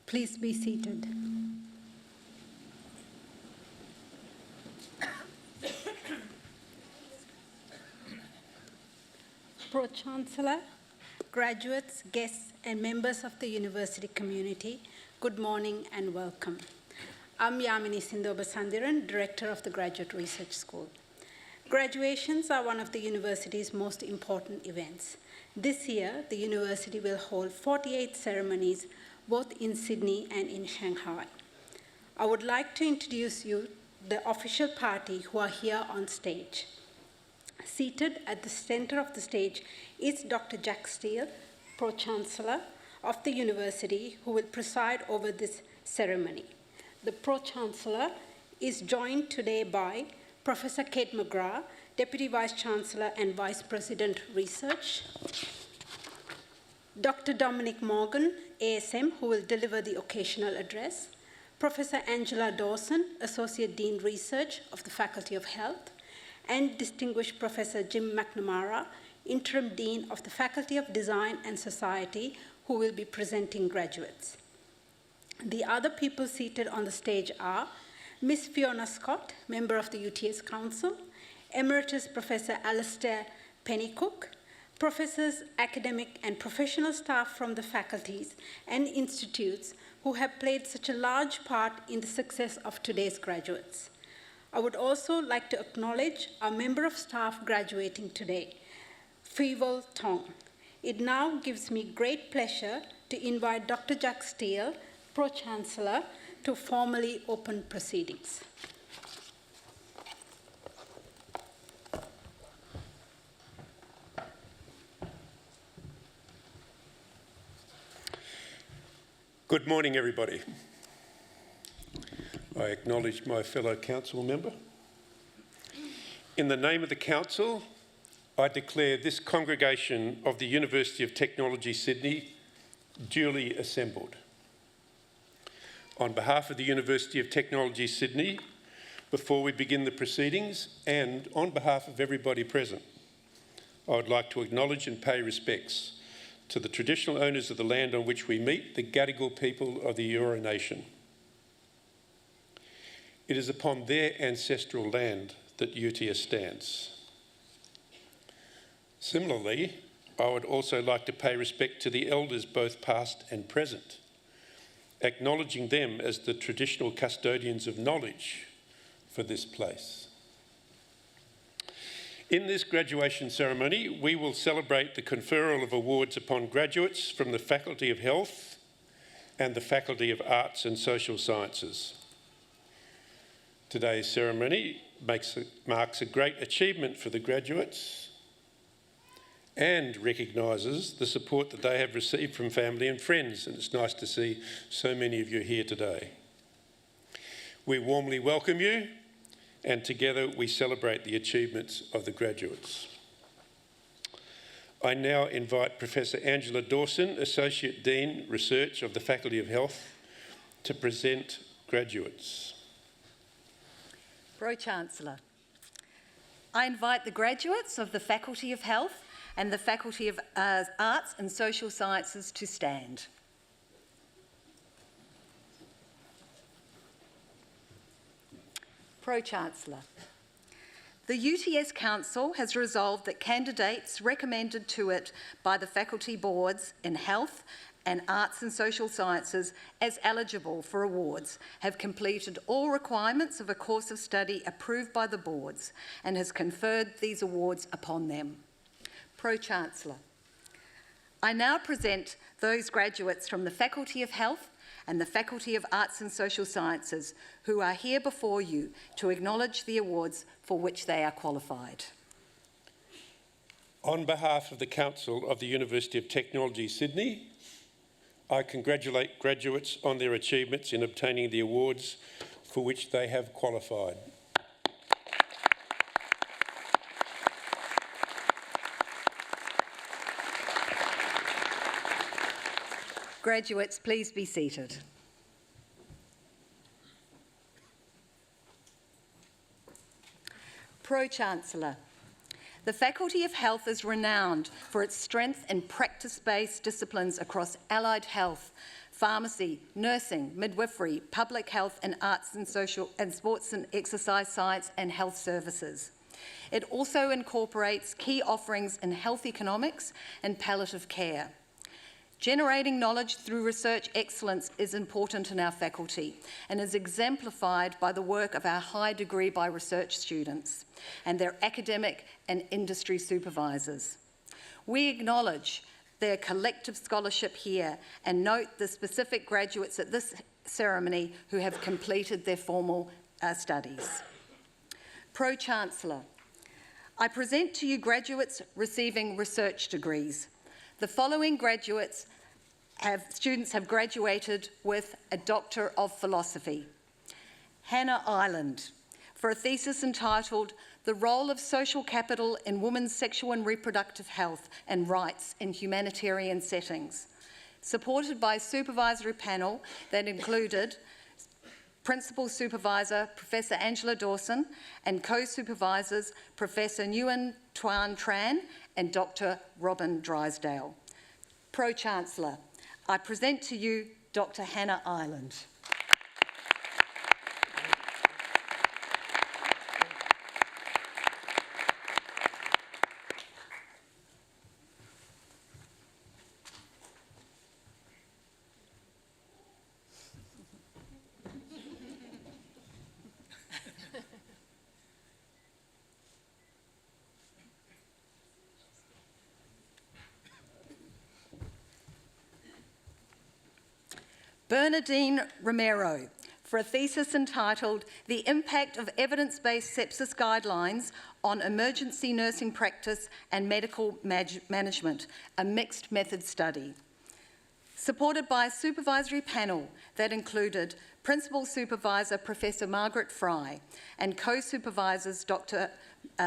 Please be seated. Pro-Chancellor, graduates, guests, and members of the university community, good morning and welcome. I'm Yamini Sindhobasandiran, Director of the Graduate Research School. Graduations are one of the university's most important events. This year, the university will hold 48 ceremonies, both in Sydney and in Shanghai. I would like to introduce you the official party who are here on stage. Seated at the center of the stage is Dr. Jack Steele, Pro-Chancellor of the university, who will preside over this ceremony. The Pro-Chancellor is joined today by Professor Kate McGrath, Deputy Vice-Chancellor and Vice President Research, Dr. Dominic Morgan, ASM, who will deliver the occasional address, Professor Angela Dawson, Associate Dean Research of the Faculty of Health, and Distinguished Professor Jim McNamara, Interim Dean of the Faculty of Design and Society, who will be presenting graduates. The other people seated on the stage are Ms. Fiona Scott, member of the UTS Council, Emeritus Professor Alastair Pennycook, professors, academic and professional staff from the faculties and institutes who have played such a large part in the success of today's graduates. I would also like to acknowledge our member of staff graduating today, Feival Tong. It now gives me great pleasure to invite Dr. Jack Steele, Pro-Chancellor, to formally open proceedings. Good morning, everybody. I acknowledge my fellow council member. In the name of the council, I declare this congregation of the University of Technology, Sydney, duly assembled. On behalf of the University of Technology, Sydney, before we begin the proceedings, and on behalf of everybody present, I would like to acknowledge and pay respects to the traditional owners of the land on which we meet, the Gadigal people of the Eora Nation. It is upon their ancestral land that UTS stands. Similarly, I would also like to pay respect to the elders, both past and present, acknowledging them as the traditional custodians of knowledge for this place. In this graduation ceremony, we will celebrate the conferral of awards upon graduates from the Faculty of Health and the Faculty of Arts and Social Sciences. Today's ceremony marks a great achievement for the graduates and recognises the support that they have received from family and friends, and it's nice to see so many of you here today. We warmly welcome you, and together we celebrate the achievements of the graduates. I now invite Professor Angela Dawson, Associate Dean Research of the Faculty of Health, to present graduates. Pro-Chancellor, I invite the graduates of the Faculty of Health and the Faculty of Arts and Social Sciences to stand. Pro-Chancellor, the UTS Council has resolved that candidates recommended to it by the faculty boards in Health and Arts and Social Sciences as eligible for awards have completed all requirements of a course of study approved by the boards and has conferred these awards upon them. Pro-Chancellor, I now present those graduates from the Faculty of Health and the Faculty of Arts and Social Sciences who are here before you to acknowledge the awards for which they are qualified. On behalf of the Council of the University of Technology, Sydney, I congratulate graduates on their achievements in obtaining the awards for which they have qualified. Graduates, please be seated. Pro-Chancellor, The Faculty of Health is renowned for its strength in practice-based disciplines across allied health, pharmacy, nursing, midwifery, public health and arts and social and sports and exercise science and health services. It also incorporates key offerings in health economics and palliative care. Generating knowledge through research excellence is important in our faculty and is exemplified by the work of our high degree by research students and their academic and industry supervisors. We acknowledge their collective scholarship here and note the specific graduates at this ceremony who have completed their formal studies. Pro-Chancellor, I present to you graduates receiving research degrees. The following students have graduated with a Doctor of Philosophy. Hannah Ireland, for a thesis entitled The Role of Social Capital in Women's Sexual and Reproductive Health and Rights in Humanitarian Settings, supported by a supervisory panel that included Principal Supervisor Professor Angela Dawson and co-supervisors Professor Nguyen Tuan Tran and Dr. Robin Drysdale. Pro-Chancellor, I present to you Dr. Hannah Ireland. Bernardine Romero, for a thesis entitled The Impact of Evidence-Based Sepsis Guidelines on Emergency Nursing Practice and Medical Management, a Mixed Method Study. Supported by a supervisory panel that included Principal Supervisor Professor Margaret Fry and co-supervisors Dr.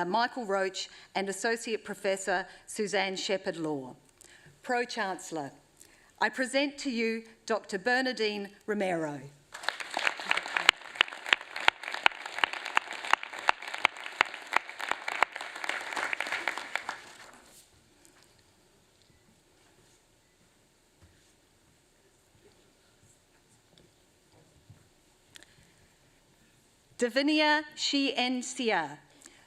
Michael Roach and Associate Professor Suzanne Shepherd-Law. Pro-Chancellor, I present to you Dr. Bernardine Romero. Davinia Shi-En-Sia,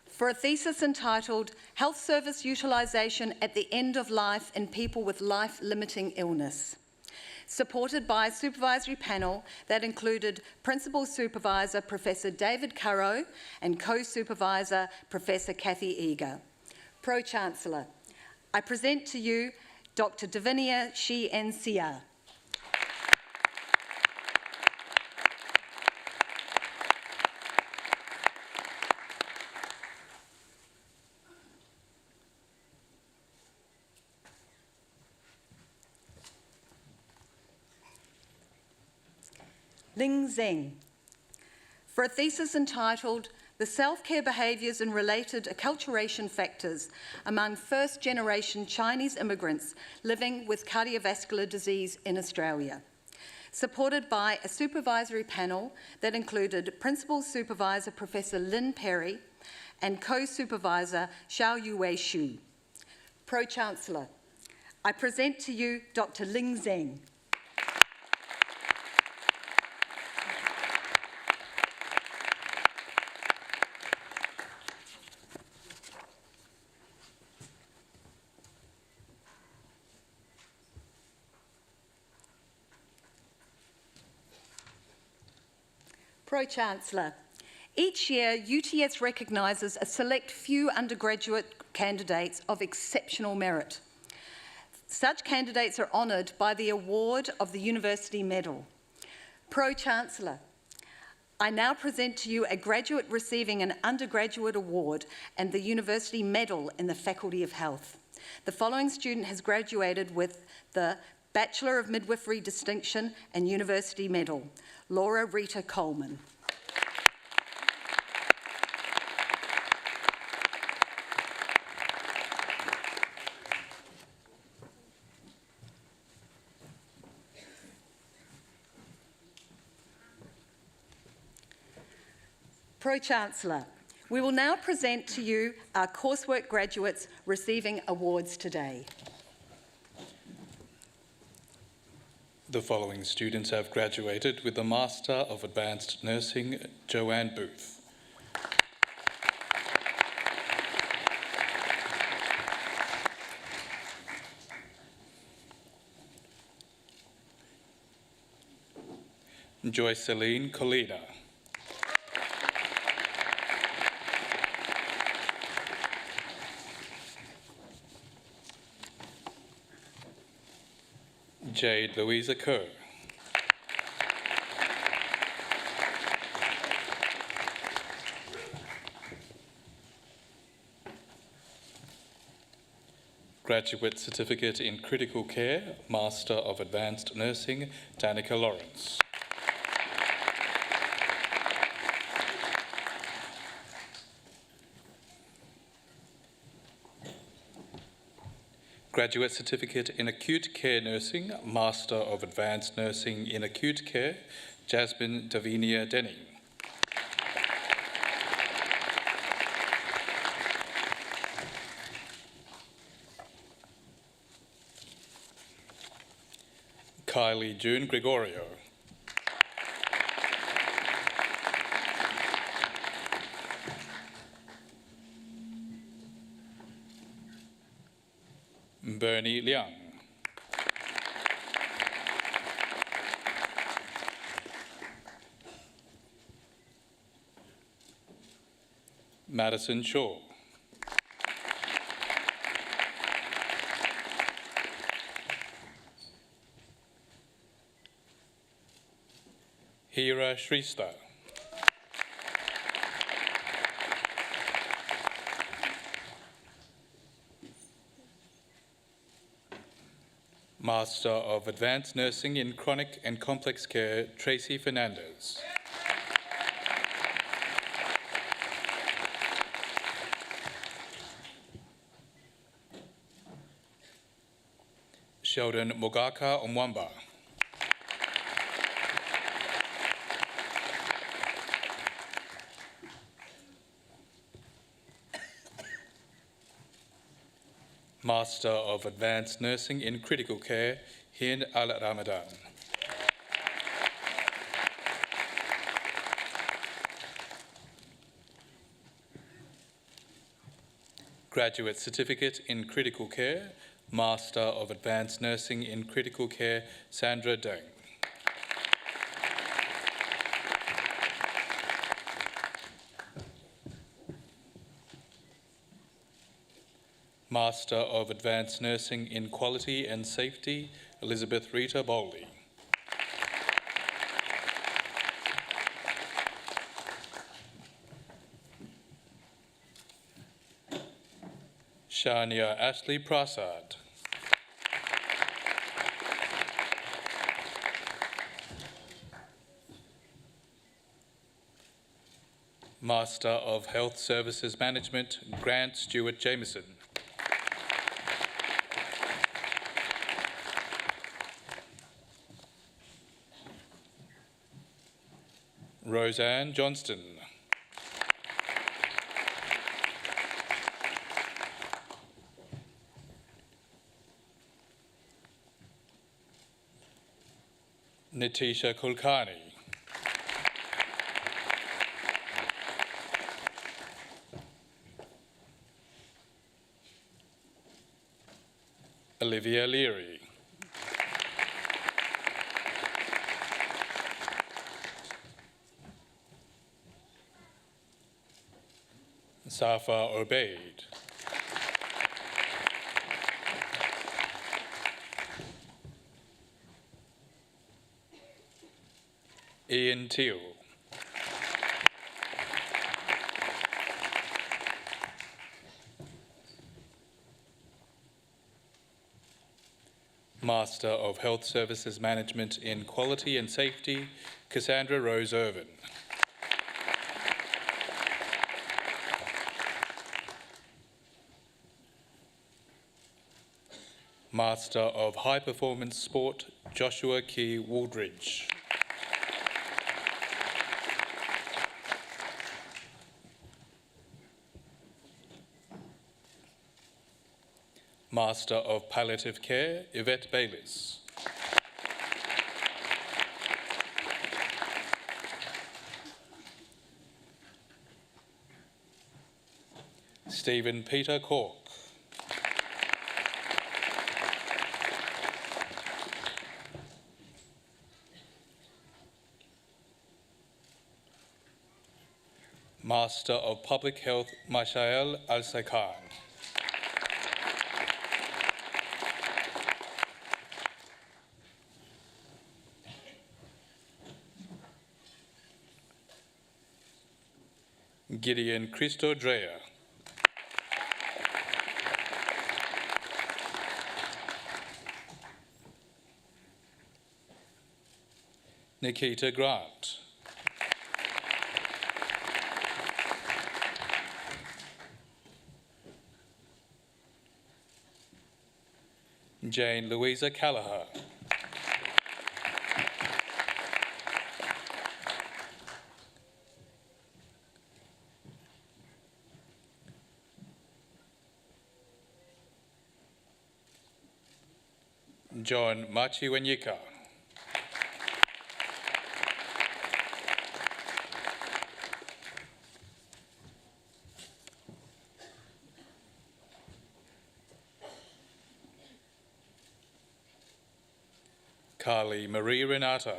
for a thesis entitled Health Service Utilisation at the End of Life in People with Life-Limiting Illness, supported by a supervisory panel that included Principal Supervisor Professor David Currow and co-supervisor Professor Kathy Eager. Pro-Chancellor, I present to you Dr. Davinia Shi-En-Sia. Ling Zheng, for a thesis entitled The Self-Care Behaviours and Related Acculturation Factors Among First-Generation Chinese Immigrants Living with Cardiovascular Disease in Australia, supported by a supervisory panel that included Principal Supervisor Professor Lynn Perry and co-supervisor Xiao Yue Xu. Pro-Chancellor, I present to you Dr. Ling Zheng. Pro-Chancellor, each year UTS recognises a select few undergraduate candidates of exceptional merit. Such candidates are honoured by the award of the University Medal. Pro-Chancellor, I now present to you a graduate receiving an undergraduate award and the University Medal in the Faculty of Health. The following student has graduated with the Bachelor of Midwifery Distinction and University Medal, Laura Rita Coleman. Pro-Chancellor, We will now present to you our coursework graduates receiving awards today. The following students have graduated with the Master of Advanced Nursing, Joanne Booth. Joyceline Colina. Jade Louisa Kerr. Graduate Certificate in Critical Care, Master of Advanced Nursing, Danica Lawrence. Graduate Certificate in Acute Care Nursing, Master of Advanced Nursing in Acute Care, Jasmine Davinia Denning. Kylie June Gregorio. Bernie Liang. Madison Shaw. Hira Shrista. Master of Advanced Nursing in Chronic and Complex Care, Tracy Fernandez. Sheldon Mogaka Omwamba. Master of Advanced Nursing in Critical Care, Hind Al-Ramadan. Graduate Certificate in Critical Care, Master of Advanced Nursing in Critical Care, Sandra Deng. Master of Advanced Nursing in Quality and Safety, Elizabeth Rita Bowley. Shania Ashley Prasad. Master of Health Services Management, Grant Stewart Jameson. Roseanne Johnston. Nitisha Kulkarni. Olivia Leary. Safa Obeid. Ian Teal. Master of Health Services Management in Quality and Safety, Cassandra Rose Irvin. Master of High Performance Sport, Joshua Key Wooldridge. Master of Palliative Care, Yvette Bayliss. Stephen Peter Cork. Master of Public Health, Mashael Al-Sakan. Gideon Christo Dreyer. Nikita Grant. Jane Louisa Callagher. John Machiwenyika. Carly Marie Renata.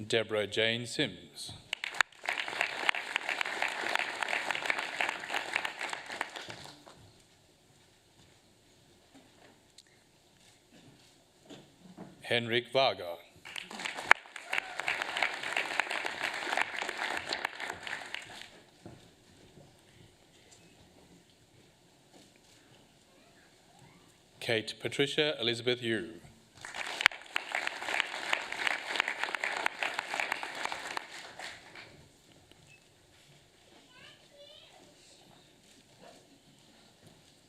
Deborah Jane Sims. Henrik Varga. Kate Patricia Elizabeth Yu.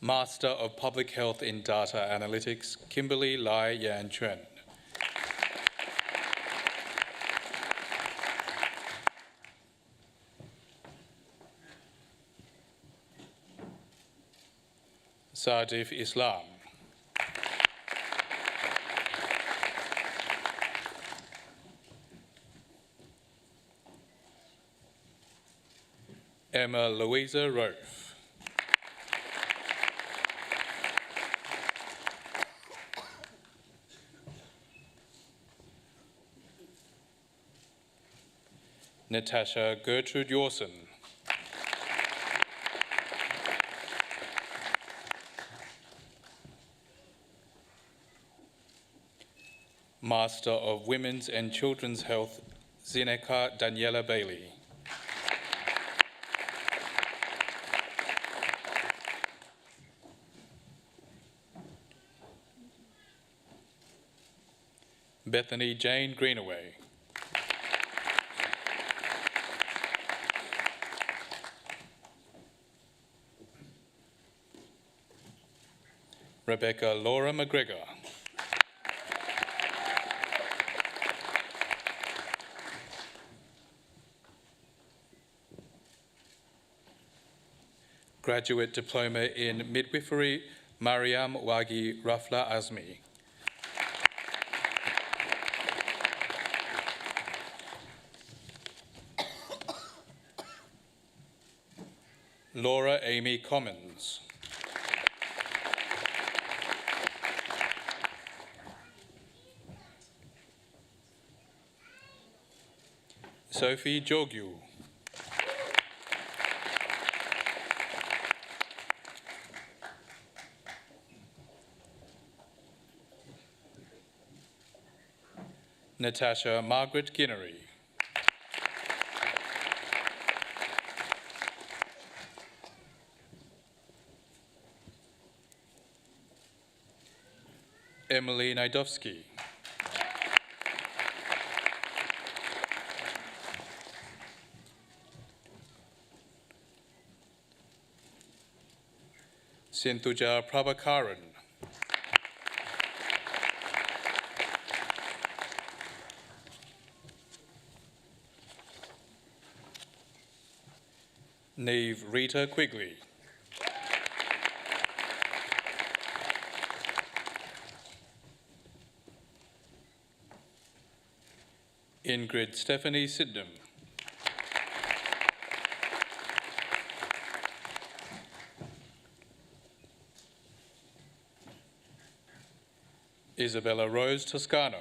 Master of Public Health in Data Analytics, Kimberly Lai Yan Chuan. Sadif Islam. Emma Louisa Rofe. Natasha Gertrude Yawson. Master of Women's and Children's Health, Zineka Daniela Bailey. Bethany Jane Greenaway. Rebecca Laura McGregor. Graduate Diploma in Midwifery, Mariam Wagi Rafla Azmi. Laura Amy Commons. Sophie Jogyu. Natasha Margaret Guinery. Emily Naidovsky. Sinthuja Prabhakaran. Neve Rita Quigley. Ingrid Stephanie Sydenham. Isabella Rose Toscano.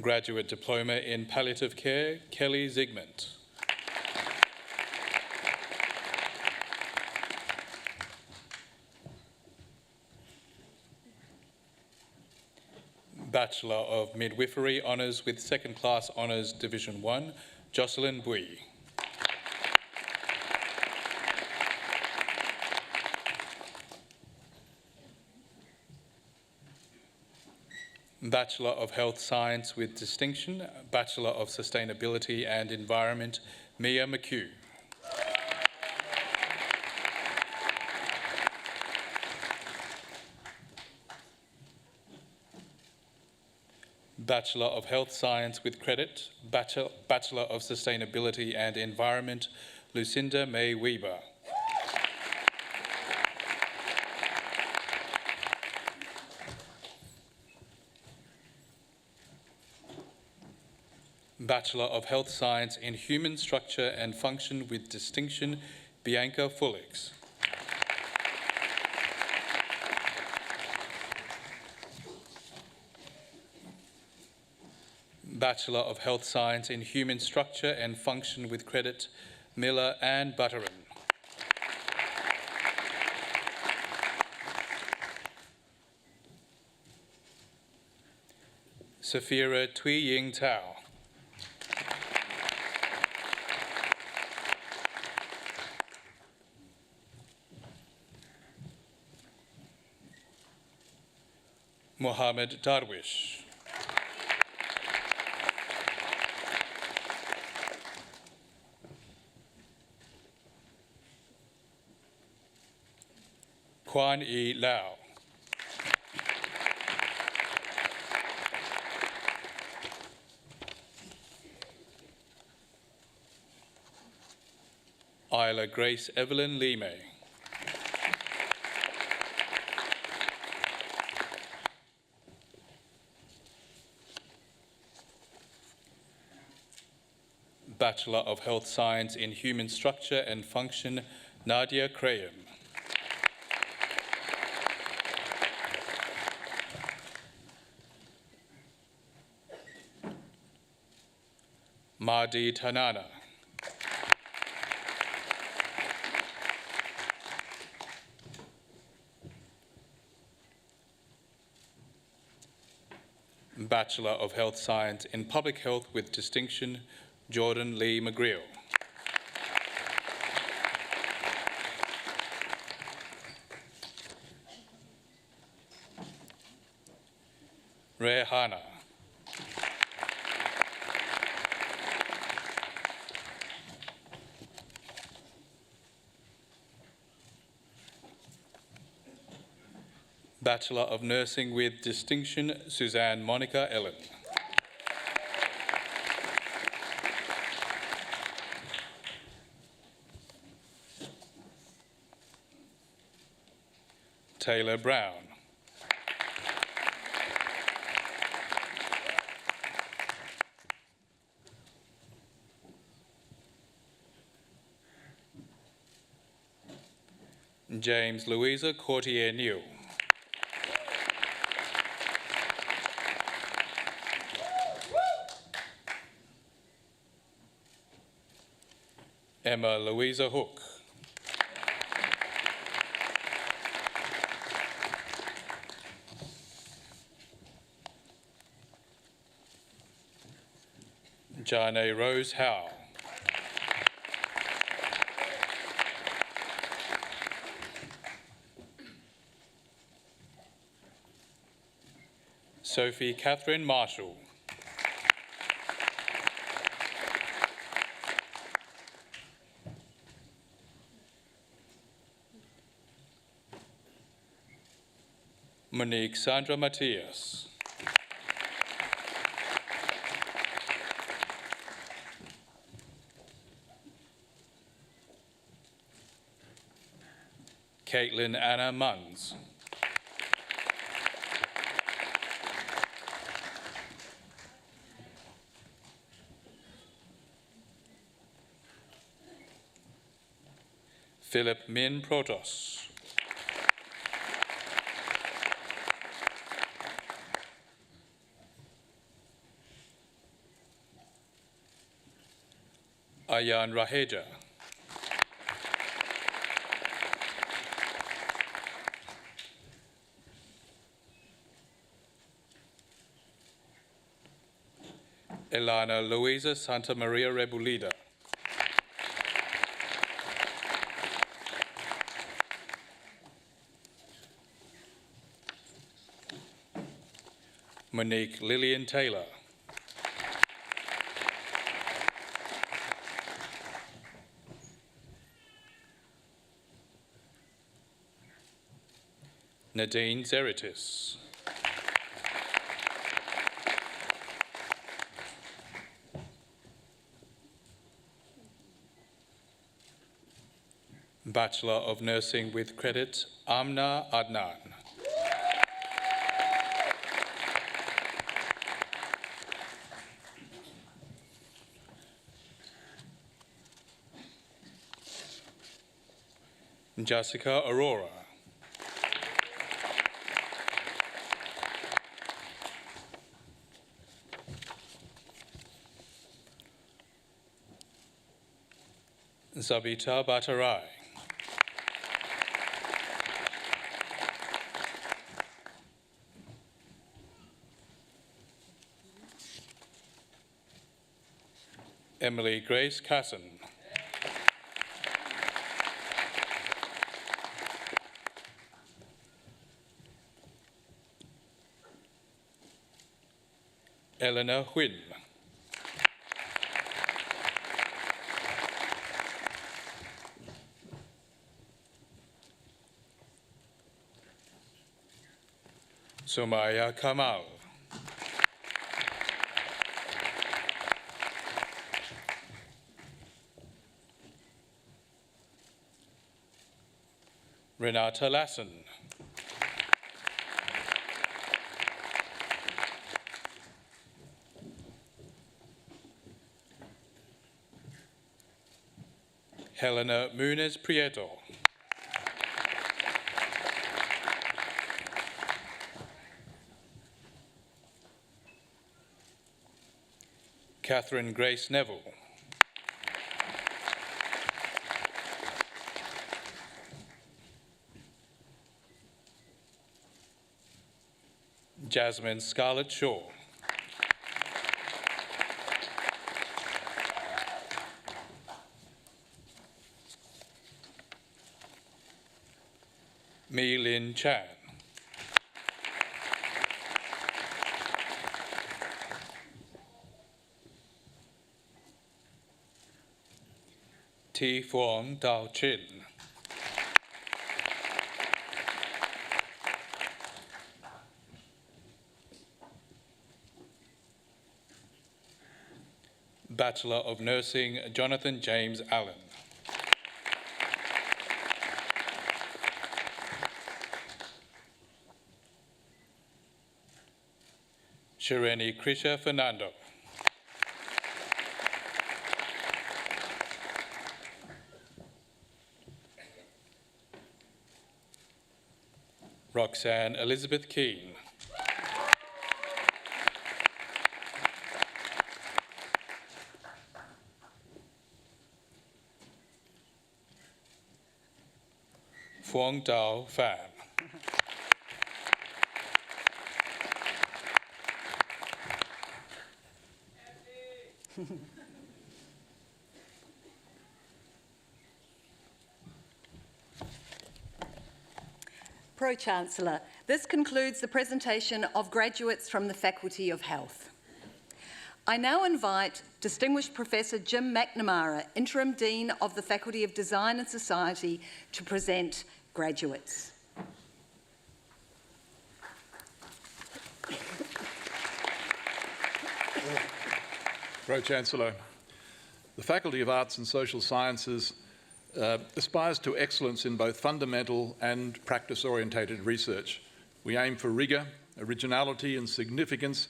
Graduate Diploma in Palliative Care, Kelly Zigmund. Bachelor of Midwifery Honours with Second Class Honours Division 1, Jocelyn Bui. Bachelor of Health Science with Distinction, Bachelor of Sustainability and Environment, Mia McHugh. Bachelor of Health Science with Credit, Bachelor of Sustainability and Environment, Lucinda May Weber. Bachelor of Health Science in Human Structure and Function with Distinction, Bianca Fullix. Bachelor of Health Science in Human Structure and Function with Credit, Miller Ann Butterin. Safira Tui Ying Tao. Mohammed Darwish. Kwan E. Lau. Isla Grace Evelyn Lee May. Bachelor of Health Science in Human Structure and Function, Nadia Crayam. Mahdi Tanana. Bachelor of Health Science in Public Health with Distinction, Jordan Lee McGreal. Rehana. Bachelor of Nursing with Distinction, Suzanne Monica Ellen. Taylor Brown. James Louisa Courtier Neal. Emma Louisa Hook. Jane Rose Howe. Sophie Catherine Marshall. Monique Sandra Matias. Caitlin Anna Munns. Philip Min Protos. Ayan Raheja. Elana Luisa Santa Maria Rebulida. Monique Lillian Taylor. Nadine Zeritis. Bachelor of Nursing with Credit, Amna Adnan. Jessica Aurora. Zabita Batarai. Emily Grace Casson. Eleanor Huynh. Sumaya Kamal. Renata Lassen. Helena Muniz Prieto. Catherine Grace Neville. Jasmine Scarlett Shaw. Mi Lin Chan. T. Phuong Dao Chin. Bachelor of Nursing, Jonathan James Allen. Shireni Krisha Fernando. Roxanne Elizabeth Keane. Phuong Dao Fan. Pro-Chancellor, this concludes the presentation of graduates from the Faculty of Health. I now invite Distinguished Professor Jim McNamara, Interim Dean of the Faculty of Design and Society, to present graduates. Pro-Chancellor, the Faculty of Arts and Social Sciences aspires to excellence in both fundamental and practice-orientated research. We aim for rigour, originality and significance,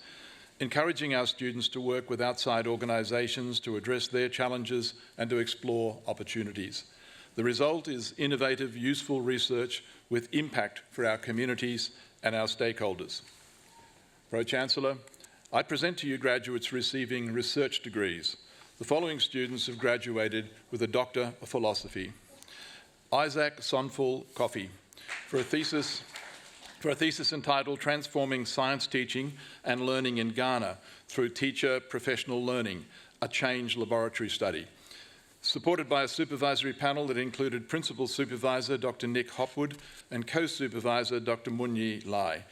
encouraging our students to work with outside organisations to address their challenges and to explore opportunities. The result is innovative, useful research with impact for our communities and our stakeholders. Pro-Chancellor, I present to you graduates receiving research degrees. The following students have graduated with a Doctor of Philosophy. Isaac Sonful Coffey, for a thesis entitled Transforming Science Teaching and Learning in Ghana through Teacher Professional Learning, a Change Laboratory Study. Supported by a supervisory panel that included Principal Supervisor Dr. Nick Hopwood and Co-Supervisor Dr. Munyi Lai.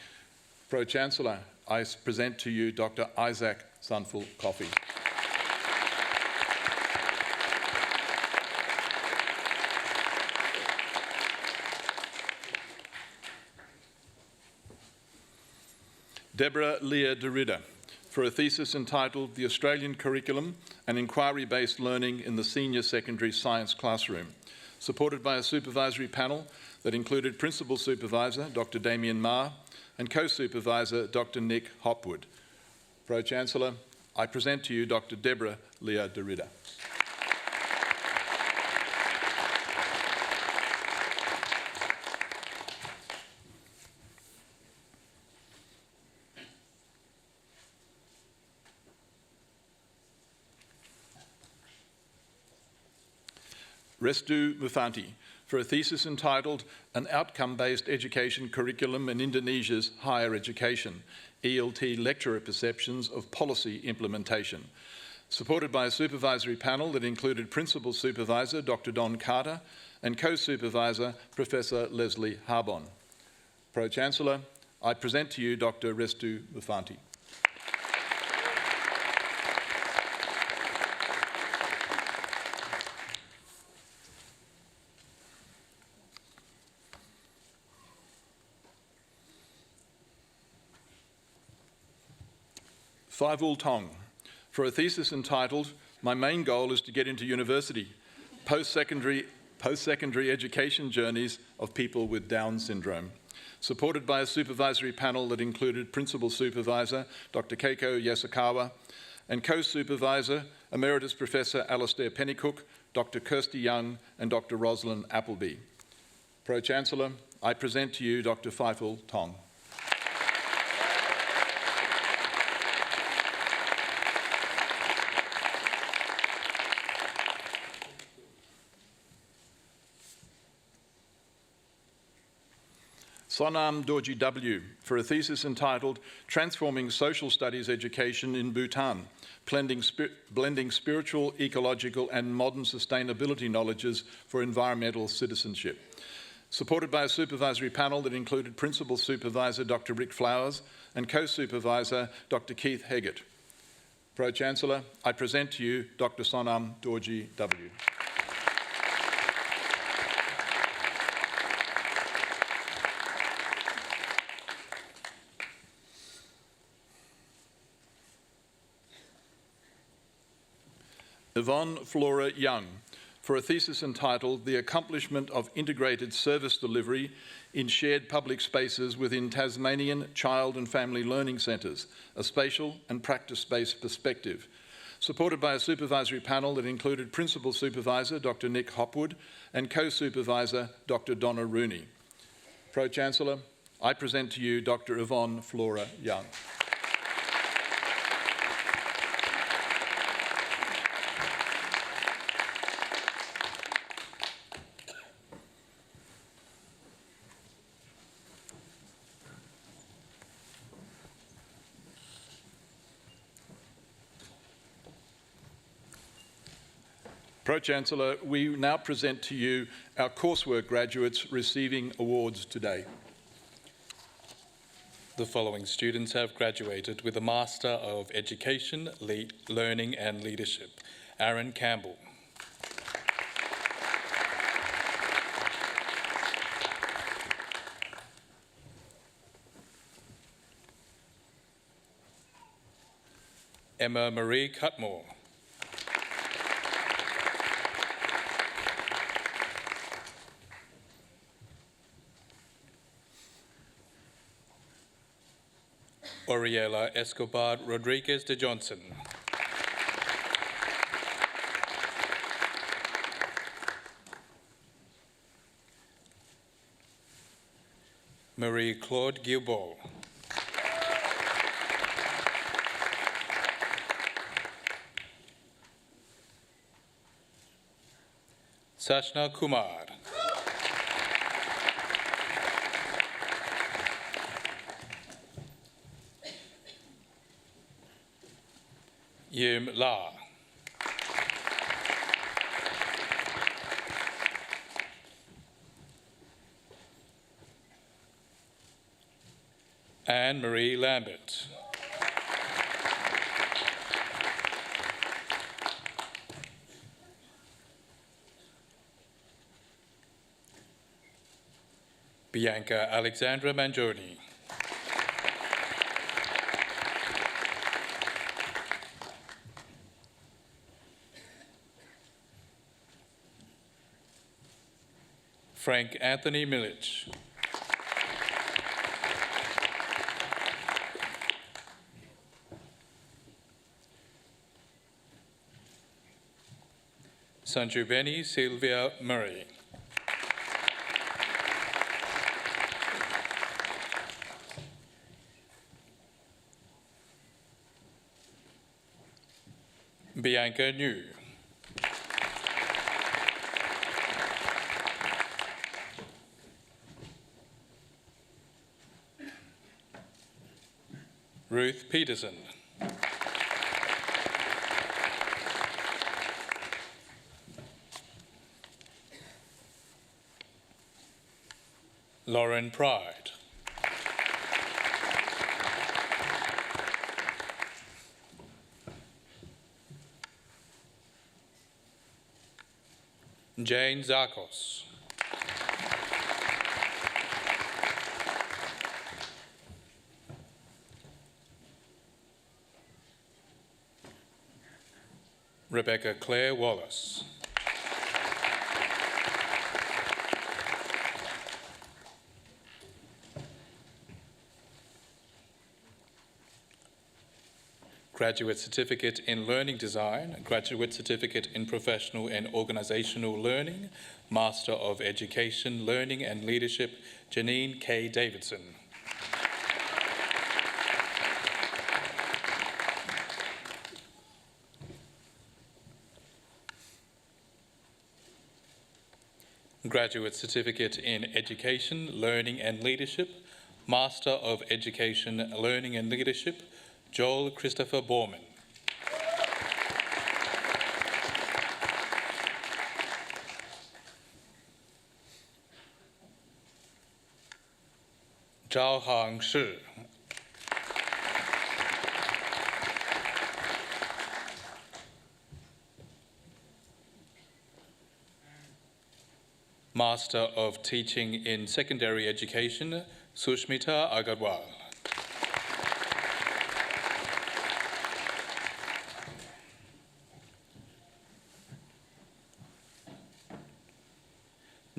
Pro-Chancellor, I present to you Dr. Isaac Sonful Coffey. Deborah Leah Derrida, for a thesis entitled The Australian Curriculum and Inquiry-Based Learning in the Senior Secondary Science Classroom, supported by a supervisory panel that included Principal Supervisor Dr. Damien Ma and Co-Supervisor Dr. Nick Hopwood. Pro-Chancellor, I present to you Dr. Deborah Leah Derrida. Restu Mufanti, for a thesis entitled An Outcome-Based Education Curriculum in Indonesia's Higher Education, ELT Lecturer Perceptions of Policy Implementation, supported by a supervisory panel that included Principal Supervisor Dr. Don Carter and Co-Supervisor Professor Leslie Harbon. Pro-Chancellor, I present to you Dr. Restu Mufanti. Faivul Tong, for a thesis entitled My Main Goal is to Get into University, Post-Secondary Education Journeys of People with Down Syndrome, supported by a supervisory panel that included Principal Supervisor Dr. Keiko Yasukawa and Co-Supervisor Emeritus Professor Alastair Pennycook, Dr. Kirsty Young and Dr. Rosalind Appleby. Pro-Chancellor, I present to you Dr. Faivul Tong. Sonam Dorji W, for a thesis entitled Transforming Social Studies Education in Bhutan, blending spiritual, ecological and modern sustainability knowledges for environmental citizenship. Supported by a supervisory panel that included Principal Supervisor Dr. Rick Flowers and Co-Supervisor Dr. Keith Heggett. Pro-Chancellor, I present to you Dr. Sonam Dorji W. Yvonne Flora Young, for a thesis entitled The Accomplishment of Integrated Service Delivery in Shared Public Spaces within Tasmanian Child and Family Learning Centres, a Spatial and Practice-Based Perspective, supported by a supervisory panel that included Principal Supervisor Dr. Nick Hopwood and Co-Supervisor Dr. Donna Rooney. Pro-Chancellor, I present to you Dr. Yvonne Flora Young. Pro-Chancellor, we now present to you our coursework graduates receiving awards today. The following students have graduated with a Master of Education, Learning and Leadership. Aaron Campbell. Emma Marie Cutmore. Oriela Escobar Rodriguez de Johnson. Marie-Claude Guilbault. Sashna Kumar. Yim La. Anne-Marie Lambert. Bianca Alexandra Mangioni. Frank Anthony Milich. Sanjubeni Sylvia Murray. Bianca New. Ruth Peterson. Lauren Pride. Jane Zakos. Rebecca Claire Wallace. Graduate Certificate in Learning Design, Graduate Certificate in Professional and Organizational Learning, Master of Education, Learning and Leadership, Janine K. Davidson. Graduate Certificate in Education, Learning and Leadership, Master of Education, Learning and Leadership, Joel Christopher Borman. Zhao Hang Shi. Master of Teaching in Secondary Education, Sushmita Agarwal.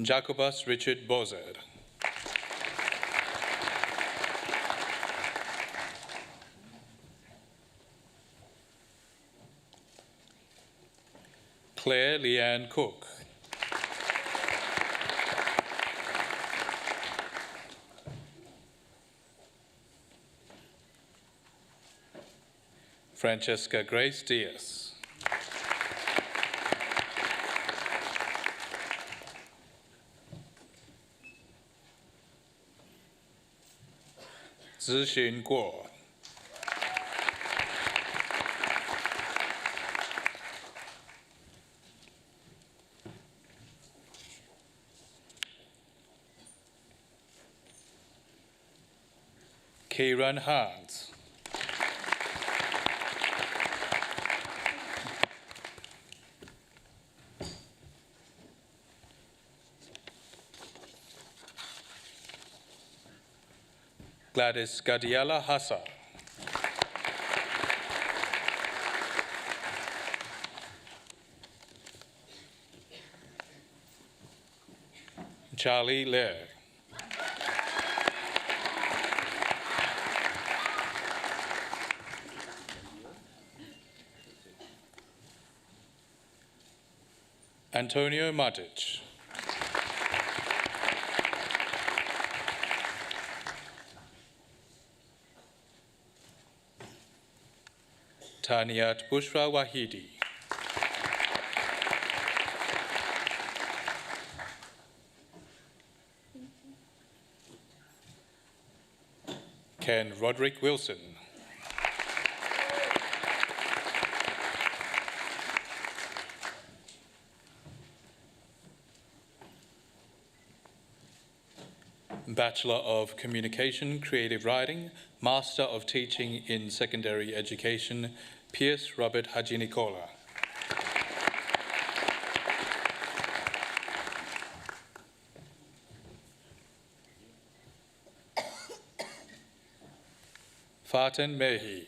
Jacobus Richard Bozer. Claire Leanne Cook. Francesca Grace Diaz. Zixun Guo. Kieran Hans. Gladys Gadiela Hassa. Charlie Lair. Antonio Matic. Taniyat Bushra Wahidi. Ken Roderick Wilson. Bachelor of Communication, Creative Writing, Master of Teaching in Secondary Education, Pierce Robert Haji-Nicola. Faten Mehi.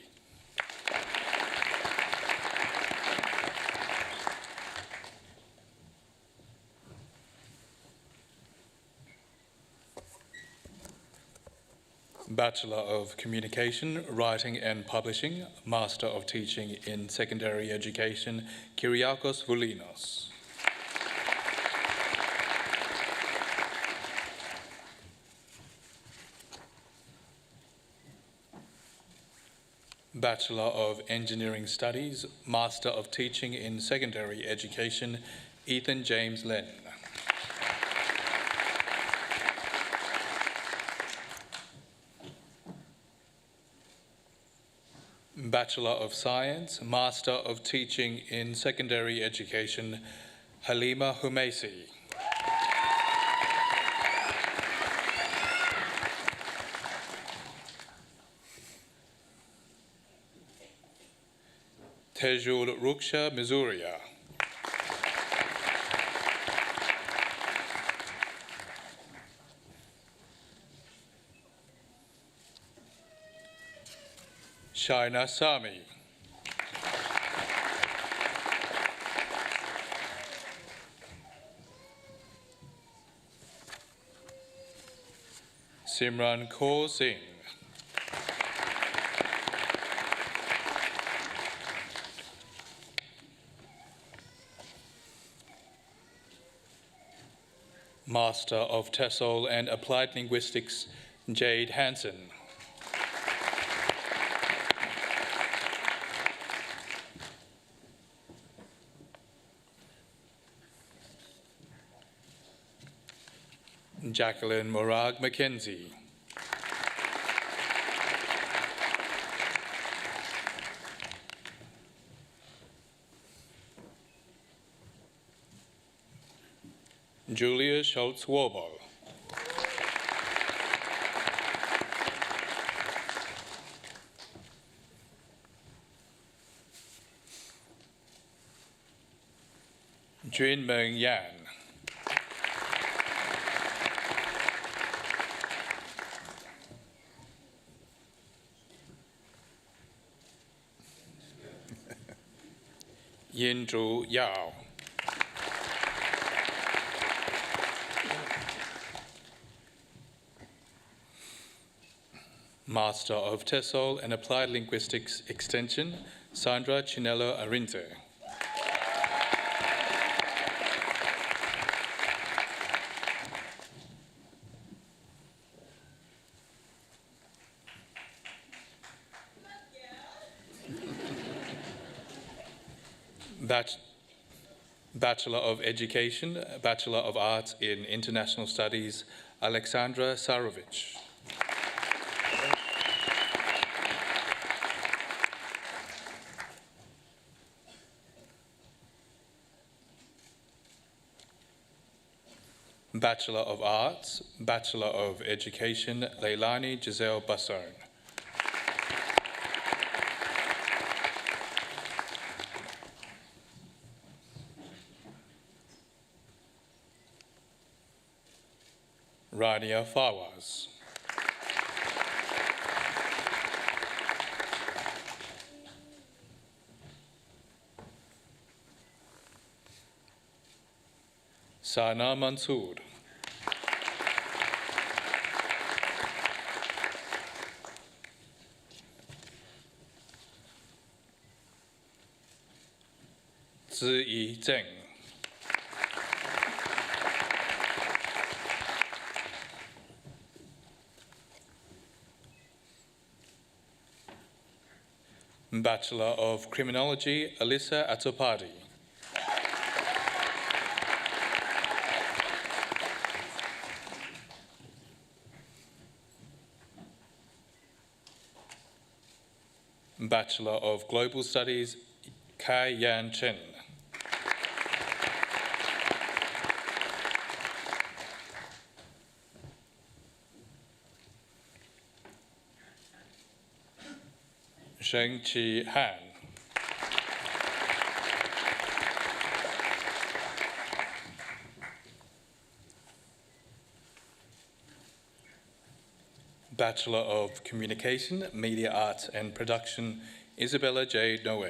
Bachelor of Communication, Writing and Publishing, Master of Teaching in Secondary Education, Kyriakos Voulinos. Bachelor of Engineering Studies, Master of Teaching in Secondary Education, Ethan James Lenn. Bachelor of Science, Master of Teaching in Secondary Education, Halima Humaisi. Tejul Ruksha Misuria. Shaina Sami. Simran Kaur Singh. Master of TESOL and Applied Linguistics, Jade Hansen. Jacqueline Morag Mackenzie. Julia Schultz-Warbel. Jun Meng Yan. Yin Zhu Yao. Master of TESOL and Applied Linguistics Extension, Sandra Chinello Arinte. Bachelor of Education, Bachelor of Arts in International Studies, Alexandra Sarovich. Bachelor of Arts, Bachelor of Education, Leilani Giselle Bassone. Rania Fawaz. Sana Mansoor. Ziyi Zheng. Bachelor of Criminology, Alyssa Atopadi. Bachelor of Global Studies, Kai Yan Chen. Sheng Chi Han. Bachelor of Communication, Media Arts and Production, Isabella J. Noe.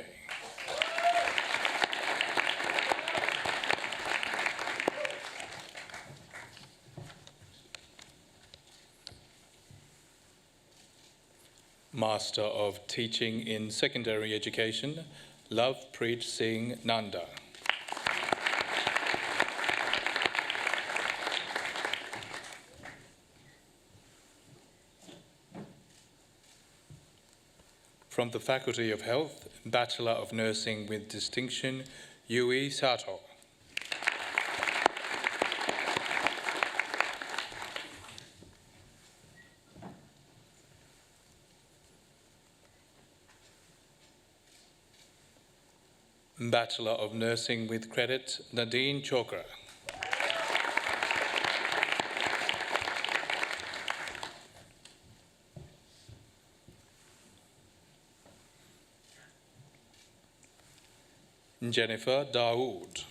Master of Teaching in Secondary Education, Lovepreet Singh Nanda. From the Faculty of Health, Bachelor of Nursing with Distinction, Yui Sato. Bachelor of Nursing with Credit, Nadine Chokra. Jennifer Dawood.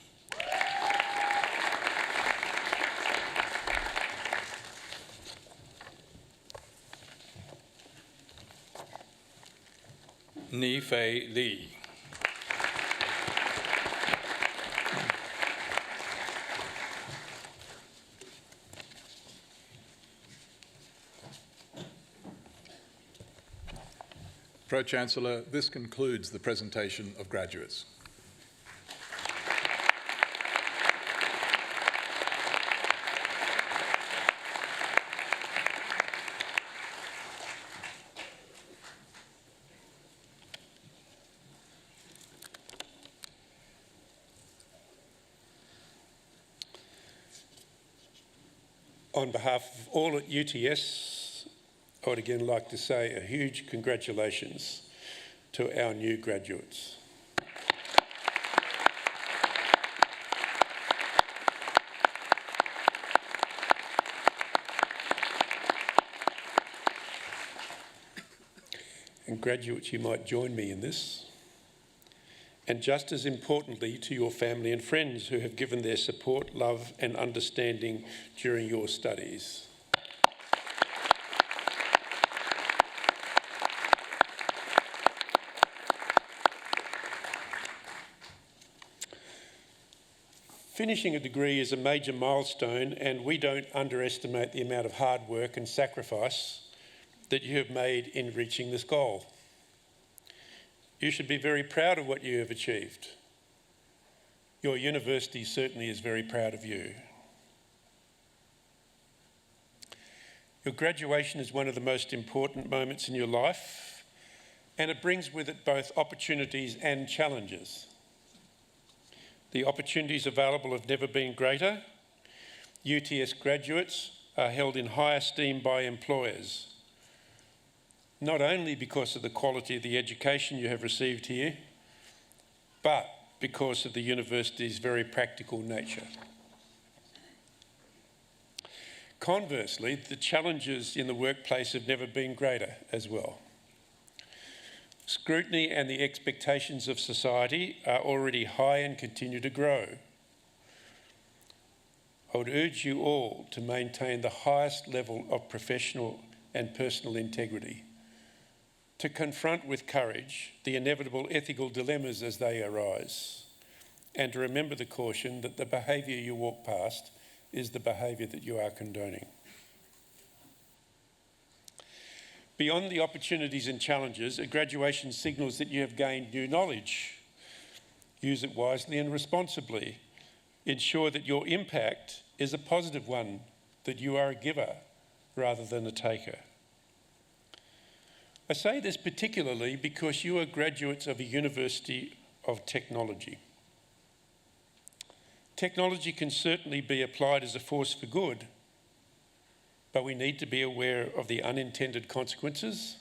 Ni Fei Lee. Pro-Chancellor, this concludes the presentation of graduates. On behalf of all at UTS, I would again like to say a huge congratulations to our new graduates. And graduates, you might join me in this. And just as importantly, to your family and friends who have given their support, love and understanding during your studies. Finishing a degree is a major milestone, and we don't underestimate the amount of hard work and sacrifice that you have made in reaching this goal. You should be very proud of what you have achieved. Your university certainly is very proud of you. Your graduation is one of the most important moments in your life, and it brings with it both opportunities and challenges. The opportunities available have never been greater. UTS graduates are held in high esteem by employers, not only because of the quality of the education you have received here, but because of the university's very practical nature. Conversely, the challenges in the workplace have never been greater as well. Scrutiny and the expectations of society are already high and continue to grow. I would urge you all to maintain the highest level of professional and personal integrity, to confront with courage the inevitable ethical dilemmas as they arise, and to remember the caution that the behaviour you walk past is the behaviour that you are condoning. Beyond the opportunities and challenges, a graduation signals that you have gained new knowledge. Use it wisely and responsibly. Ensure that your impact is a positive one, that you are a giver rather than a taker. I say this particularly because you are graduates of a University of Technology. Technology can certainly be applied as a force for good, but we need to be aware of the unintended consequences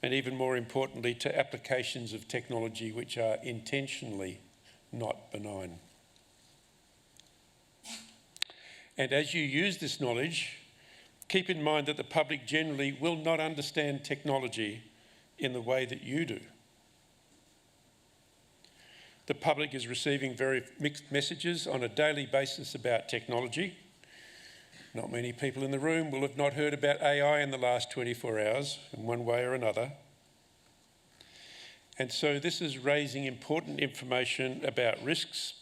and, even more importantly, to applications of technology which are intentionally not benign. And as you use this knowledge, keep in mind that the public generally will not understand technology in the way that you do. The public is receiving very mixed messages on a daily basis about technology. Not many people in the room will have not heard about AI in the last 24 hours in one way or another. And so this is raising important information about risks,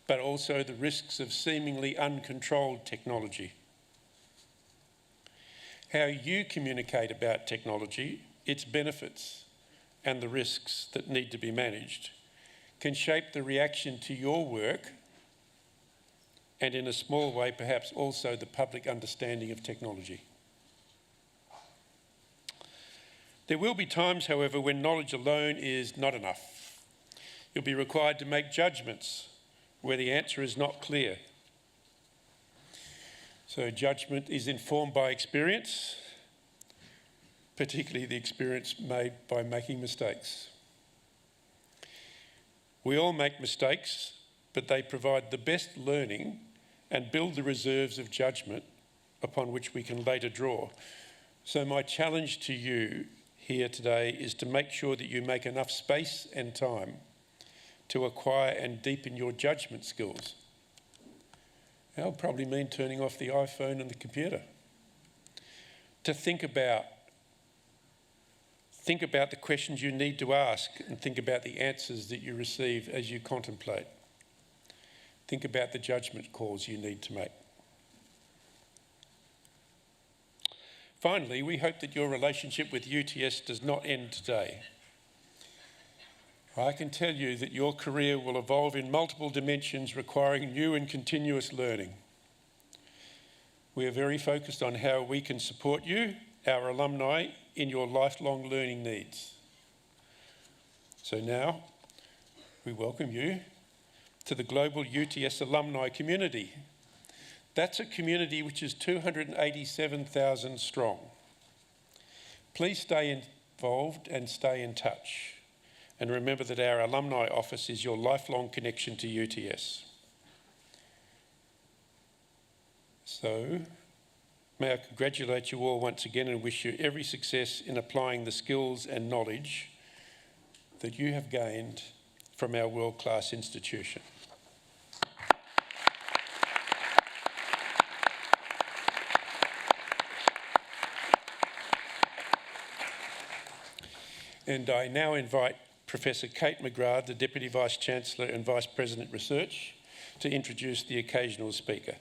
but also the risks of seemingly uncontrolled technology. How you communicate about technology, its benefits, and the risks that need to be managed can shape the reaction to your work and, in a small way, perhaps also the public understanding of technology. There will be times, however, when knowledge alone is not enough. You'll be required to make judgments where the answer is not clear. So judgment is informed by experience, particularly the experience made by making mistakes. We all make mistakes, but they provide the best learning and build the reserves of judgment upon which we can later draw. So my challenge to you here today is to make sure that you make enough space and time to acquire and deepen your judgment skills. That'll probably mean turning off the iPhone and the computer. To think about the questions you need to ask and think about the answers that you receive as you contemplate. Think about the judgment calls you need to make. Finally, we hope that your relationship with UTS does not end today. I can tell you that your career will evolve in multiple dimensions requiring new and continuous learning. We are very focused on how we can support you, our alumni, in your lifelong learning needs. So now, we welcome you to the global UTS alumni community. That's a community which is 287,000 strong. Please stay involved and stay in touch. And remember that our alumni office is your lifelong connection to UTS. So, may I congratulate you all once again and wish you every success in applying the skills and knowledge that you have gained from our world-class institution. And I now invite Professor Kate McGrath, the Deputy Vice-Chancellor and Vice President Research, to introduce the occasional speaker.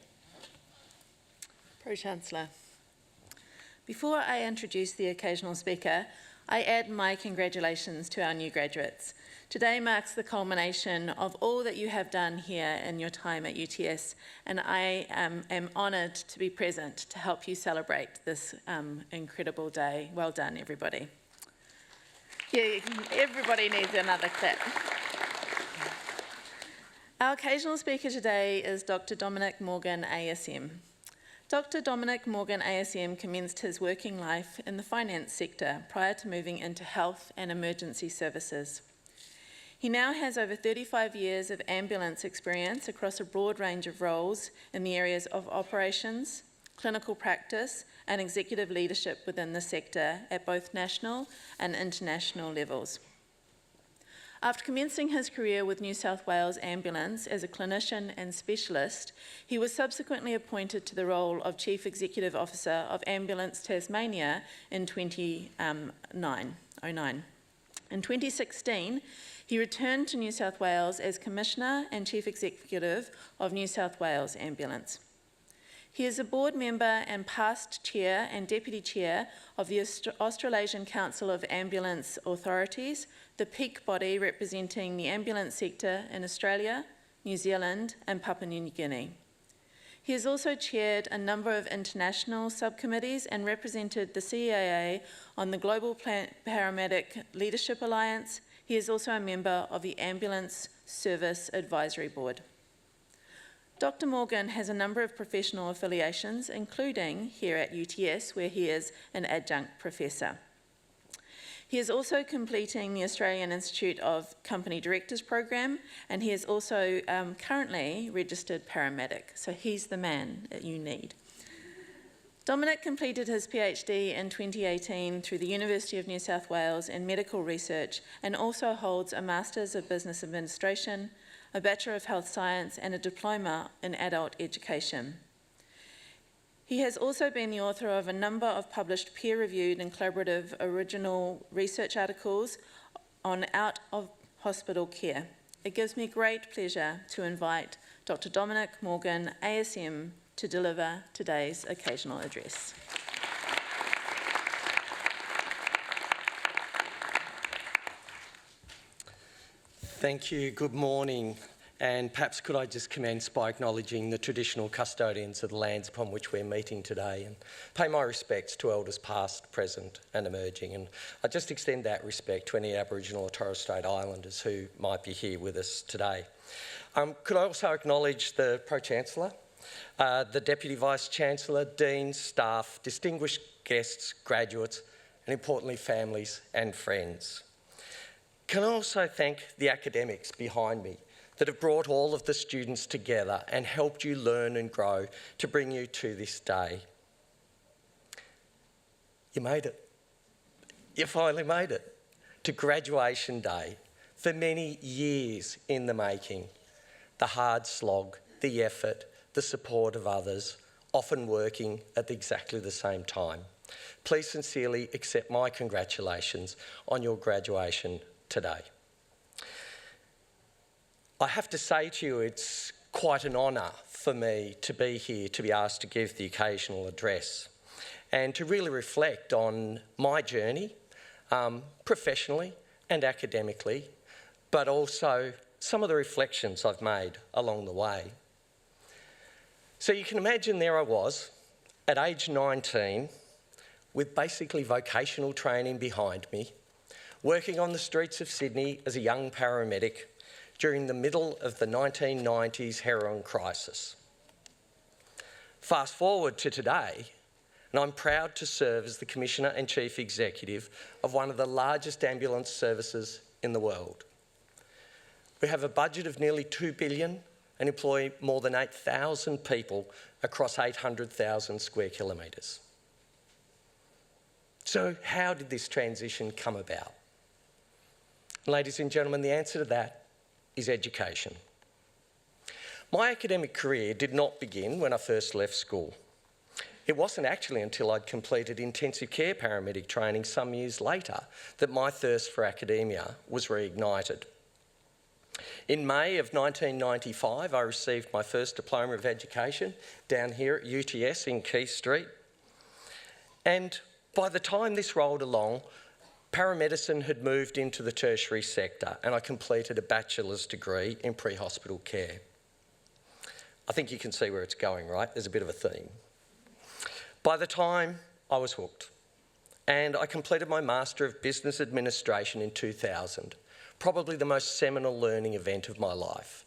Pro-Chancellor. Before I introduce the occasional speaker, I add my congratulations to our new graduates. Today marks the culmination of all that you have done here in your time at UTS, and I am honoured to be present to help you celebrate this incredible day. Well done, everybody. Yeah, everybody needs another clap. Our occasional speaker today is Dr. Dominic Morgan, ASM. Dr. Dominic Morgan, ASM, commenced his working life in the finance sector prior to moving into health and emergency services. He now has over 35 years of ambulance experience across a broad range of roles in the areas of operations, clinical practice, and executive leadership within the sector at both national and international levels. After commencing his career with New South Wales Ambulance as a clinician and specialist, he was subsequently appointed to the role of Chief Executive Officer of Ambulance Tasmania in 2009. In 2016, he returned to New South Wales as Commissioner and Chief Executive of New South Wales Ambulance. He is a board member and past chair and deputy chair of the Australasian Council of Ambulance Authorities, the peak body representing the ambulance sector in Australia, New Zealand and Papua New Guinea. He has also chaired a number of international subcommittees and represented the CAA on the Global Paramedic Leadership Alliance. He is also a member of the Ambulance Service Advisory Board. Dr. Morgan has a number of professional affiliations, including here at UTS, where he is an adjunct professor. He is also completing the Australian Institute of Company Directors program, and he is also currently registered paramedic, so he's the man that you need. Dominic completed his PhD in 2018 through the University of New South Wales in medical research, and also holds a Masters of Business Administration, a Bachelor of Health Science, and a Diploma in Adult Education. He has also been the author of a number of published peer-reviewed and collaborative original research articles on out-of-hospital care. It gives me great pleasure to invite Dr. Dominic Morgan, ASM, to deliver today's occasional address. Thank you. Good morning. And perhaps could I just commence by acknowledging the traditional custodians of the lands upon which we're meeting today, and pay my respects to elders past, present and emerging. And I just extend that respect to any Aboriginal or Torres Strait Islanders who might be here with us today. Could I also acknowledge the Pro-Chancellor, the Deputy Vice-Chancellor, Deans, staff, distinguished guests, graduates, and importantly families and friends. Can I also thank the academics behind me that have brought all of the students together and helped you learn and grow to bring you to this day. You made it. You finally made it to graduation day, for many years in the making. The hard slog, the effort, the support of others, often working at exactly the same time. Please sincerely accept my congratulations on your graduation today. I have to say to you, it's quite an honour for me to be here, to be asked to give the occasional address and to really reflect on my journey, professionally and academically, but also some of the reflections I've made along the way. So you can imagine there I was at age 19 with basically vocational training behind me, working on the streets of Sydney as a young paramedic during the middle of the 1990s heroin crisis. Fast forward to today, and I'm proud to serve as the Commissioner and Chief Executive of one of the largest ambulance services in the world. We have a budget of nearly $2 billion and employ more than 8,000 people across 800,000 square kilometres. So how did this transition come about? Ladies and gentlemen, the answer to that is education. My academic career did not begin when I first left school. It wasn't actually until I'd completed intensive care paramedic training some years later that my thirst for academia was reignited. In May of 1995, I received my first diploma of education down here at UTS in Keith Street. And by the time this rolled along, paramedicine had moved into the tertiary sector and I completed a bachelor's degree in pre-hospital care. I think you can see where it's going, right? There's a bit of a theme. By the time I was hooked, and I completed my Master of Business Administration in 2000, probably the most seminal learning event of my life,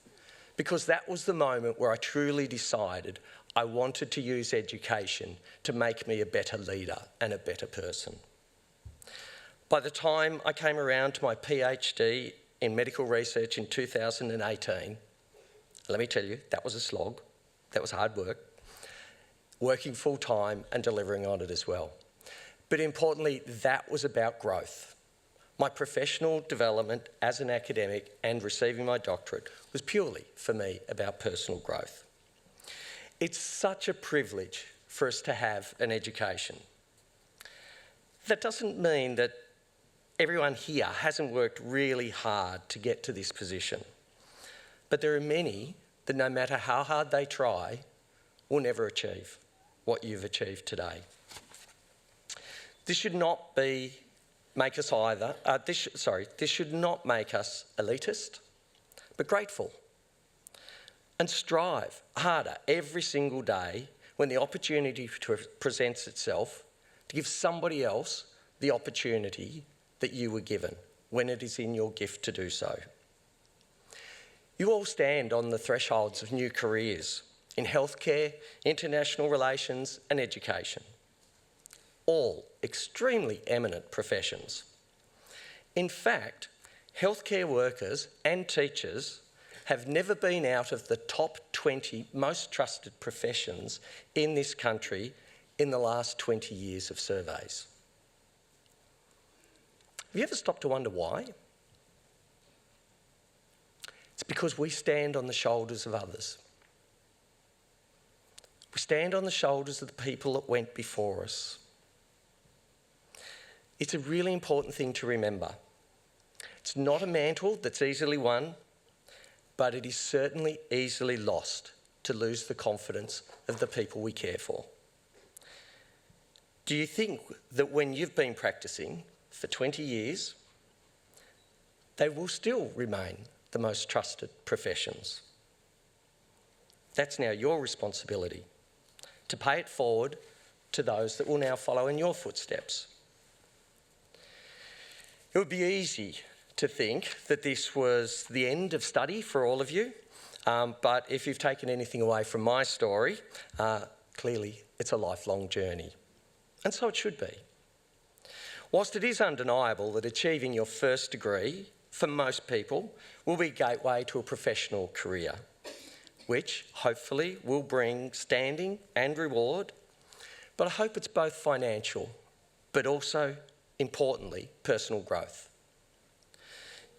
because that was the moment where I truly decided I wanted to use education to make me a better leader and a better person. By the time I came around to my PhD in medical research in 2018, let me tell you, that was a slog. That was hard work, working full time and delivering on it as well. But importantly, that was about growth. My professional development as an academic and receiving my doctorate was purely, for me, about personal growth. It's such a privilege for us to have an education. That doesn't mean that everyone here hasn't worked really hard to get to this position. But there are many that no matter how hard they try, will never achieve what you've achieved today. This should not make us this should not make us elitist, but grateful. and strive harder every single day when the opportunity presents itself to give somebody else the opportunity that you were given when it is in your gift to do so. You all stand on the thresholds of new careers in healthcare, international relations and education. All extremely eminent professions. In fact, healthcare workers and teachers have never been out of the top 20 most trusted professions in this country in the last 20 years of surveys. Have you ever stopped to wonder why? It's because we stand on the shoulders of others. We stand on the shoulders of the people that went before us. It's a really important thing to remember. It's not a mantle that's easily won, but it is certainly easily lost to lose the confidence of the people we care for. Do you think that when you've been practicing for 20 years, they will still remain the most trusted professions? That's now your responsibility, to pay it forward to those that will now follow in your footsteps. It would be easy to think that this was the end of study for all of you, but if you've taken anything away from my story, clearly it's a lifelong journey, and so it should be. Whilst it is undeniable that achieving your first degree for most people will be a gateway to a professional career, which hopefully will bring standing and reward, but I hope it's both financial, but also, importantly, personal growth.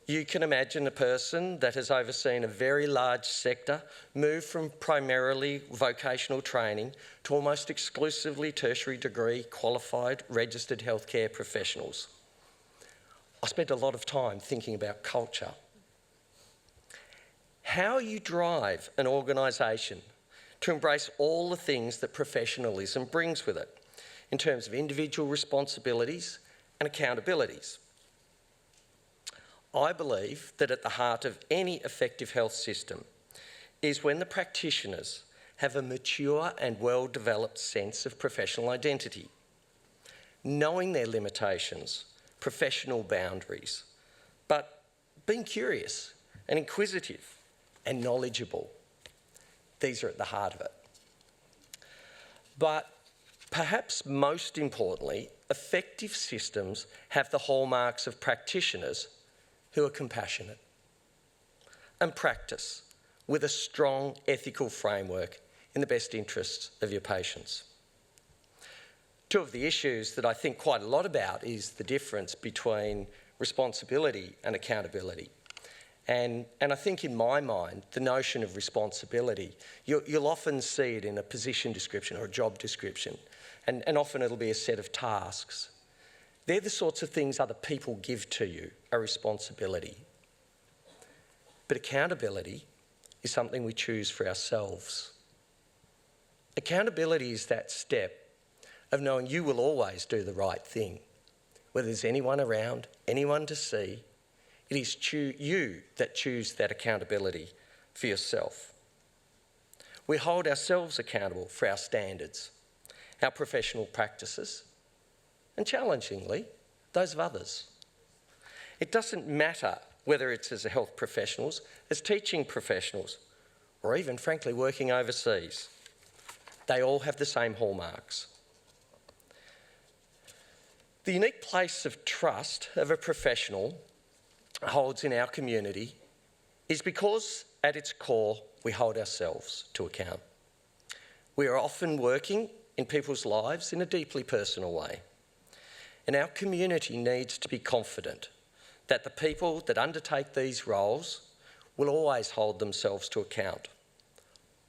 You can imagine a person that has overseen a very large sector move from primarily vocational training to almost exclusively tertiary degree qualified registered healthcare professionals. I spent a lot of time thinking about culture. How you drive an organisation to embrace all the things that professionalism brings with it in terms of individual responsibilities and accountabilities. I believe that at the heart of any effective health system is when the practitioners have a mature and well-developed sense of professional identity, knowing their limitations, professional boundaries, but being curious and inquisitive and knowledgeable. These are at the heart of it. But perhaps most importantly, effective systems have the hallmarks of practitioners who are compassionate and practice with a strong ethical framework in the best interests of your patients. Two of the issues that I think quite a lot about is the difference between responsibility and accountability. And I think in my mind, the notion of responsibility, you'll often see it in a position description or a job description, and often it'll be a set of tasks. They're the sorts of things other people give to you, a responsibility. But accountability is something we choose for ourselves. Accountability is that step of knowing you will always do the right thing. Whether there's anyone around, anyone to see, it is you that choose that accountability for yourself. We hold ourselves accountable for our standards, our professional practices, and challengingly, those of others. It doesn't matter whether it's as health professionals, as teaching professionals, or even, frankly, working overseas. They all have the same hallmarks. The unique place of trust of a professional holds in our community is because, at its core, we hold ourselves to account. We are often working in people's lives in a deeply personal way. And our community needs to be confident that the people that undertake these roles will always hold themselves to account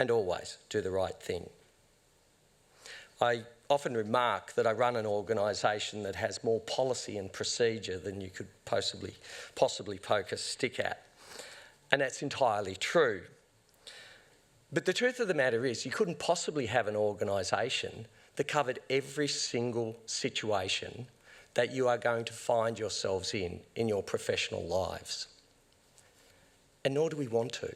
and always do the right thing. I often remark that I run an organisation that has more policy and procedure than you could possibly poke a stick at. And that's entirely true. But the truth of the matter is you couldn't possibly have an organisation that covered every single situation that you are going to find yourselves in your professional lives. And nor do we want to.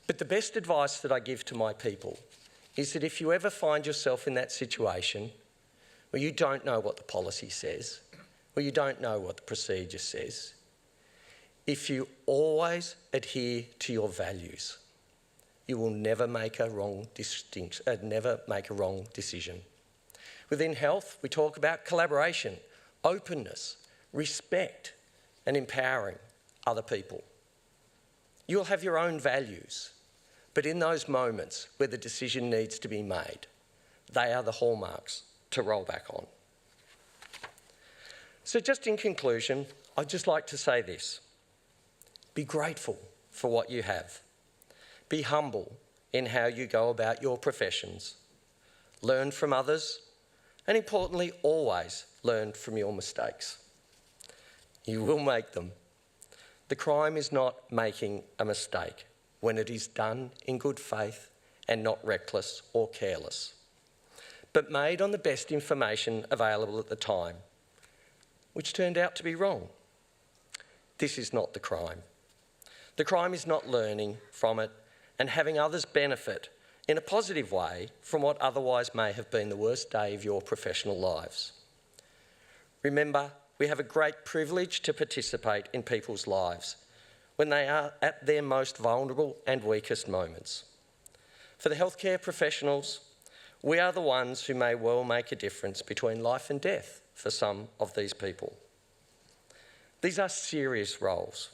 But the best advice that I give to my people is that if you ever find yourself in that situation where you don't know what the policy says, or you don't know what the procedure says, if you always adhere to your values, you will never make a wrong decision. Within health, we talk about collaboration, openness, respect, and empowering other people. You'll have your own values, but in those moments where the decision needs to be made, they are the hallmarks to roll back on. So just in conclusion, I'd just like to say this. Be grateful for what you have. Be humble in how you go about your professions. Learn from others, and importantly, always learn from your mistakes. You will make them. The crime is not making a mistake when it is done in good faith and not reckless or careless, but made on the best information available at the time, which turned out to be wrong. This is not the crime. The crime is not learning from it and having others benefit in a positive way from what otherwise may have been the worst day of your professional lives. Remember, we have a great privilege to participate in people's lives when they are at their most vulnerable and weakest moments. For the healthcare professionals, we are the ones who may well make a difference between life and death for some of these people. These are serious roles,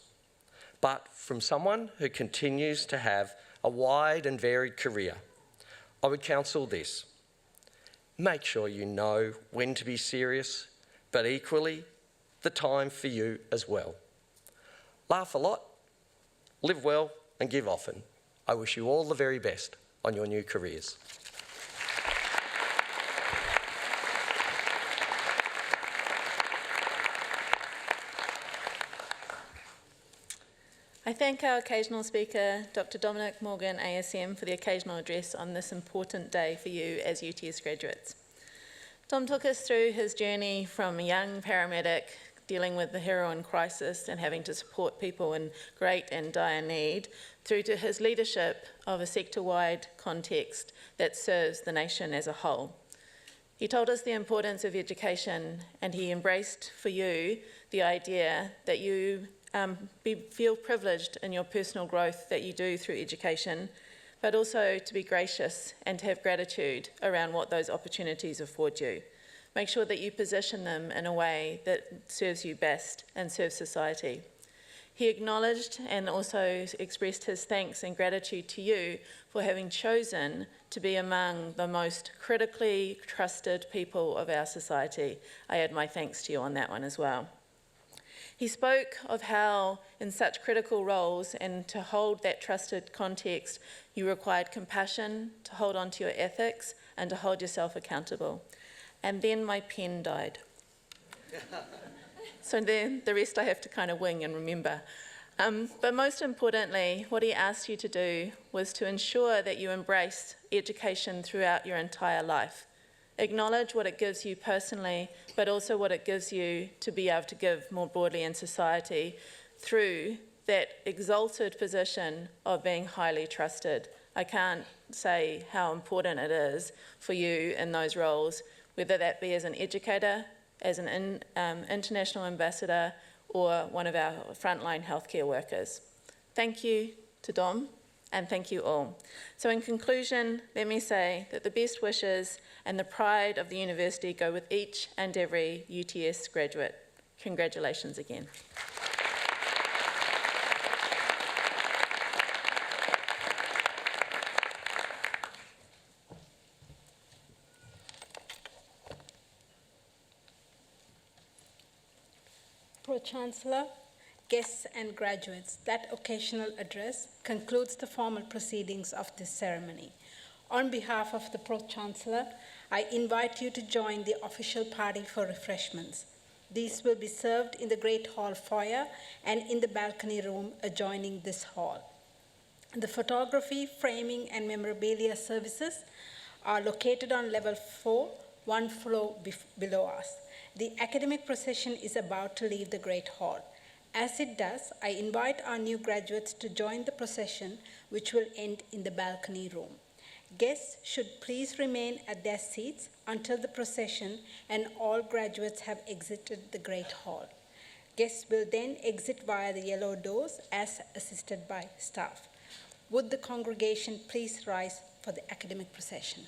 but from someone who continues to have a wide and varied career, I would counsel this. Make sure you know when to be serious, but equally, the time for you as well. Laugh a lot, live well, and give often. I wish you all the very best on your new careers. I thank our occasional speaker, Dr. Dominic Morgan, ASM, for the occasional address on this important day for you as UTS graduates. Dom took us through his journey from a young paramedic dealing with the heroin crisis and having to support people in great and dire need, through to his leadership of a sector-wide context that serves the nation as a whole. He told us the importance of education, and he embraced for you the idea that you feel privileged in your personal growth that you do through education, but also to be gracious and to have gratitude around what those opportunities afford you. Make sure that you position them in a way that serves you best and serves society. He acknowledged and also expressed his thanks and gratitude to you for having chosen to be among the most critically trusted people of our society. I add my thanks to you on that one as well. He spoke of how in such critical roles and to hold that trusted context, you required compassion, to hold on to your ethics, and to hold yourself accountable. And then my pen died. So then the rest I have to kind of wing and remember. But most importantly, what he asked you to do was to ensure that you embrace education throughout your entire life. Acknowledge what it gives you personally, but also what it gives you to be able to give more broadly in society through that exalted position of being highly trusted. I can't say how important it is for you in those roles, whether that be as an educator, as an international ambassador, or one of our frontline healthcare workers. Thank you to Dom, and thank you all. So in conclusion, let me say that the best wishes and the pride of the university go with each and every UTS graduate. Congratulations again. Pro-Chancellor, guests and graduates, that occasional address concludes the formal proceedings of this ceremony. On behalf of the Pro-Chancellor, I invite you to join the official party for refreshments. These will be served in the Great Hall foyer and in the balcony room adjoining this hall. The photography, framing, and memorabilia services are located on level 4, one floor below us. The academic procession is about to leave the Great Hall. As it does, I invite our new graduates to join the procession, which will end in the balcony room. Guests should please remain at their seats until the procession and all graduates have exited the Great Hall. Guests will then exit via the yellow doors as assisted by staff. Would the congregation please rise for the academic procession?